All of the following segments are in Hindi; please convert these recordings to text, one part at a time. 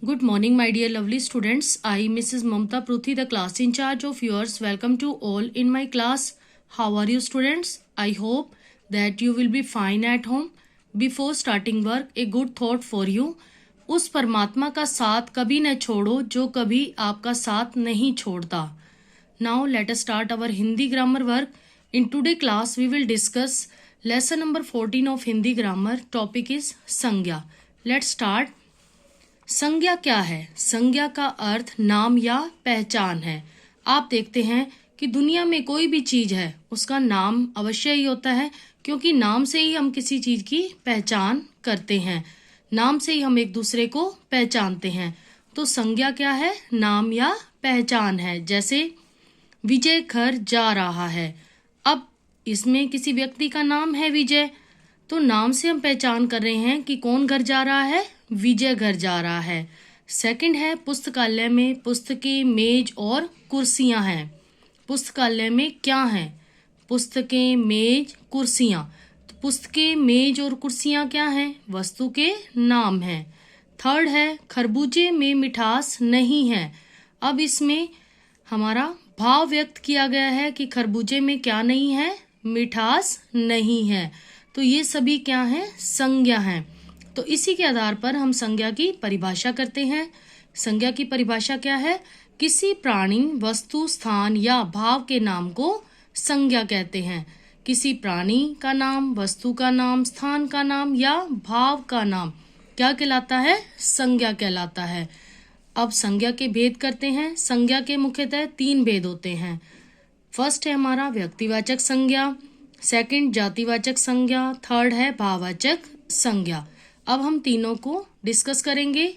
Good morning, my dear lovely students. I, Mrs. Mamta Pruthi, the class in charge of yours, welcome to all in my class. How are you, students? I hope that you will be fine at home. Before starting work, a good thought for you. उस परमात्मा का साथ कभी न छोड़ो जो कभी आपका साथ नहीं छोड़ता. Now let us start our Hindi grammar work. In today class, we will discuss lesson number 14 of Hindi grammar. Topic is संज्ञा. Let's start. संज्ञा क्या है? संज्ञा का अर्थ नाम या पहचान है. आप देखते हैं कि दुनिया में कोई भी चीज है उसका नाम अवश्य ही होता है, क्योंकि नाम से ही हम किसी चीज की पहचान करते हैं, नाम से ही हम एक दूसरे को पहचानते हैं. तो संज्ञा क्या है? नाम या पहचान है. जैसे विजय घर जा रहा है. अब इसमें किसी व्यक्ति का नाम है विजय, तो नाम से हम पहचान कर रहे हैं कि कौन घर जा रहा है? विजय घर जा रहा है. सेकंड है पुस्तकालय में पुस्तकें, मेज और कुर्सियां हैं. पुस्तकालय में क्या है? पुस्तकें, मेज, कुर्सियां. तो पुस्तकें, मेज और कुर्सियां क्या हैं? वस्तु के नाम हैं. थर्ड है खरबूजे में मिठास नहीं है. अब इसमें हमारा भाव व्यक्त किया गया है कि खरबूजे में क्या नहीं है? मिठास नहीं है. तो ये सभी क्या हैं? संज्ञा हैं. तो इसी के आधार पर हम संज्ञा की परिभाषा करते हैं. संज्ञा की परिभाषा क्या है? किसी प्राणी, वस्तु, स्थान या भाव के नाम को संज्ञा कहते हैं. किसी प्राणी का नाम, वस्तु का नाम, स्थान का नाम या भाव का नाम क्या कहलाता है? संज्ञा कहलाता है. अब संज्ञा के भेद करते हैं. संज्ञा के मुख्यतः 3 भेद होते हैं. फर्स्ट है हमारा व्यक्तिवाचक संज्ञा, सेकंड जातिवाचक संज्ञा, थर्ड है भाववाचक संज्ञा. अब हम तीनों को डिस्कस करेंगे.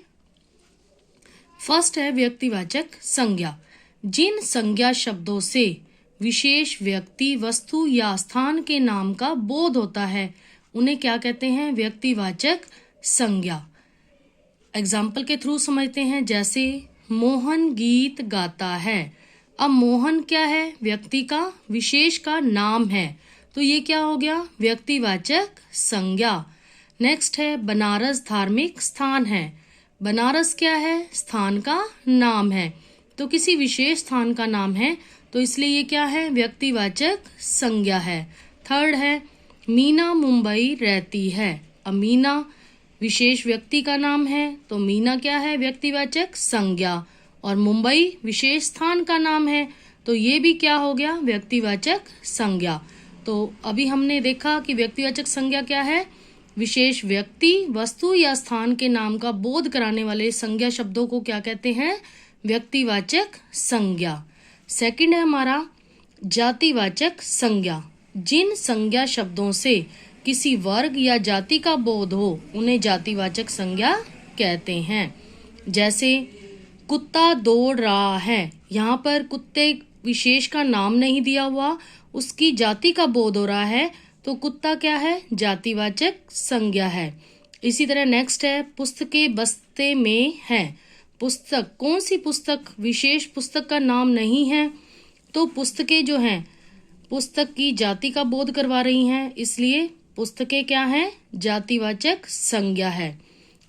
फर्स्ट है व्यक्तिवाचक संज्ञा. जिन संज्ञा शब्दों से विशेष व्यक्ति, वस्तु या स्थान के नाम का बोध होता है उन्हें क्या कहते हैं? व्यक्तिवाचक संज्ञा. एग्जाम्पल के थ्रू समझते हैं. जैसे मोहन गीत गाता है. अब मोहन क्या है? व्यक्ति का, विशेष का नाम है, तो ये क्या हो गया? व्यक्तिवाचक संज्ञा. नेक्स्ट है बनारस धार्मिक स्थान है. बनारस क्या है? स्थान का नाम है, तो किसी विशेष स्थान का नाम है, तो इसलिए ये क्या है? व्यक्तिवाचक संज्ञा है. थर्ड है मीना मुंबई रहती है. अब मीना विशेष व्यक्ति का नाम है, तो मीना क्या है? व्यक्तिवाचक संज्ञा. और मुंबई विशेष स्थान का नाम है, तो ये भी क्या हो गया? व्यक्तिवाचक संज्ञा. तो अभी हमने देखा कि व्यक्तिवाचक संज्ञा क्या है? विशेष व्यक्ति, वस्तु या स्थान के नाम का बोध कराने वाले संज्ञा शब्दों को क्या कहते हैं? व्यक्तिवाचक संज्ञा. सेकंड है हमारा जातिवाचक संज्ञा. जिन संज्ञा शब्दों से किसी वर्ग या जाति का बोध हो उन्हें जातिवाचक संज्ञा कहते हैं. जैसे कुत्ता दौड़ रहा है. यहाँ पर कुत्ते विशेष का नाम नहीं दिया हुआ, उसकी जाति का बोध हो रहा है, तो कुत्ता क्या है? जातिवाचक संज्ञा है. इसी तरह नेक्स्ट है पुस्तकें बस्ते में है. पुस्तक, कौन सी पुस्तक? विशेष पुस्तक का नाम नहीं है, तो पुस्तकें जो हैं पुस्तक की जाति का बोध करवा रही हैं, इसलिए पुस्तकें क्या हैं? जातिवाचक संज्ञा है.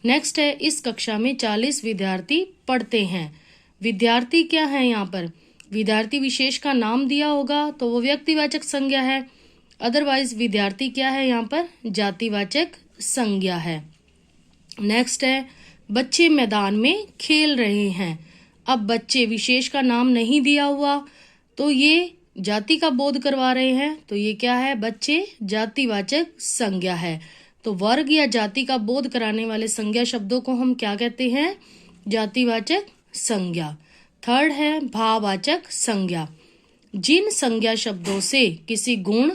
नेक्स्ट है इस कक्षा में 40 विद्यार्थी पढ़ते हैं. विद्यार्थी क्या है? यहाँ पर विद्यार्थी विशेष का नाम दिया होगा तो वो व्यक्तिवाचक संज्ञा है, अदरवाइज विद्यार्थी क्या है? यहाँ पर जातिवाचक संज्ञा है. नेक्स्ट है बच्चे मैदान में खेल रहे हैं. अब बच्चे विशेष का नाम नहीं दिया हुआ, तो ये जाति का बोध करवा रहे हैं, तो ये क्या है? बच्चे जातिवाचक संज्ञा है. तो वर्ग या जाति का बोध कराने वाले संज्ञा शब्दों को हम क्या कहते हैं? जातिवाचक संज्ञा. थर्ड है भाववाचक संज्ञा. जिन संज्ञा शब्दों से किसी गुण,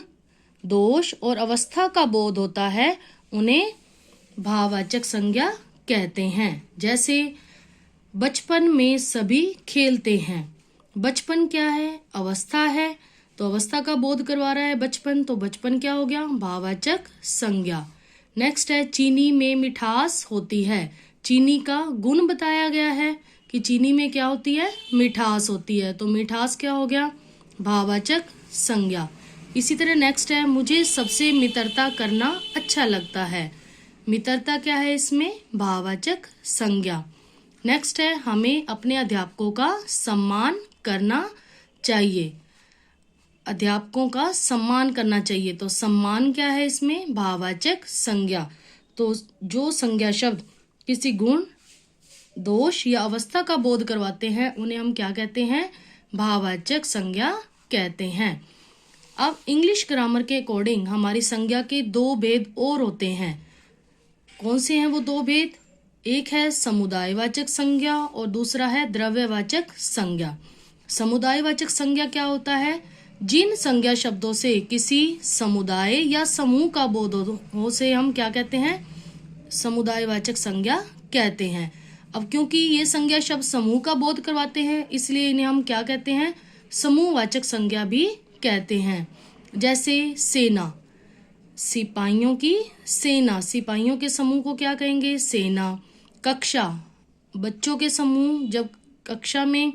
दोष और अवस्था का बोध होता है उन्हें भाववाचक संज्ञा कहते हैं. जैसे बचपन में सभी खेलते हैं. बचपन क्या है? अवस्था है, तो अवस्था का बोध करवा रहा है बचपन, तो बचपन क्या हो गया? भाववाचक संज्ञा. नेक्स्ट है चीनी में मिठास होती है. चीनी का गुण बताया गया है कि चीनी में क्या होती है? मिठास होती है, तो मिठास क्या हो गया? भाववाचक संज्ञा. इसी तरह नेक्स्ट है मुझे सबसे मित्रता करना अच्छा लगता है. मित्रता क्या है? इसमें भाववाचक संज्ञा. नेक्स्ट है हमें अपने अध्यापकों का सम्मान करना चाहिए। अध्यापकों का सम्मान करना चाहिए, तो सम्मान क्या है इसमें? भाववाचक संज्ञा। तो जो संज्ञा शब्द किसी गुण, दोष या अवस्था का बोध करवाते हैं उन्हें हम क्या कहते हैं? भाववाचक संज्ञा कहते हैं। अब इंग्लिश ग्रामर के अकॉर्डिंग हमारी संज्ञा के दो भेद और होते हैं। कौन से हैं वो दो भेद? एक है समुदायवाचक संज्ञा और दूसरा है द्रव्यवाचक संज्ञा। समुदायवाचक संज्ञा क्या होता है? जिन संज्ञा शब्दों से किसी समुदाय या समूह का बोध हो से हम क्या कहते हैं? समुदायवाचक संज्ञा कहते हैं। अब क्योंकि ये संज्ञा शब्द समूह का बोध करवाते हैं इसलिए इन्हें हम क्या कहते हैं? समूहवाचक संज्ञा भी कहते हैं। जैसे सेना, सिपाहियों की सेना, सिपाहियों के समूह को क्या कहेंगे? सेना। कक्षा, बच्चों के समूह, जब कक्षा में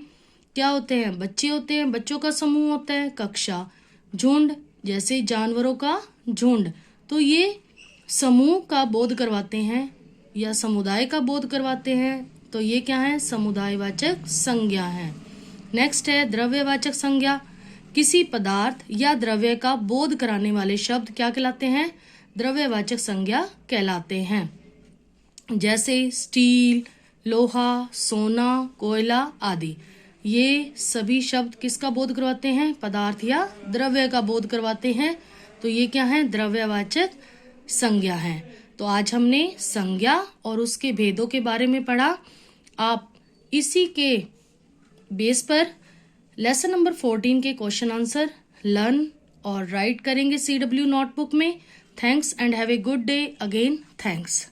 क्या होते हैं? बच्चे होते हैं, बच्चों का समूह होता है कक्षा। झुंड, जैसे जानवरों का झुंड। तो ये समूह का बोध करवाते हैं या समुदाय का बोध करवाते हैं, तो ये क्या है? समुदायवाचक संज्ञा है। नेक्स्ट है द्रव्यवाचक संज्ञा। किसी पदार्थ या द्रव्य का बोध कराने वाले शब्द क्या कहलाते हैं? द्रव्यवाचक संज्ञा कहलाते हैं। जैसे स्टील, लोहा, सोना, कोयला आदि। ये सभी शब्द किसका बोध करवाते हैं? पदार्थ या द्रव्य का बोध करवाते हैं, तो ये क्या है? द्रव्यवाचक संज्ञा है। तो आज हमने संज्ञा और उसके भेदों के बारे में पढ़ा। आप इसी के बेस पर लेसन नंबर 14 के क्वेश्चन आंसर लर्न और राइट करेंगे CW नोटबुक में। Thanks and have a good day. Again thanks.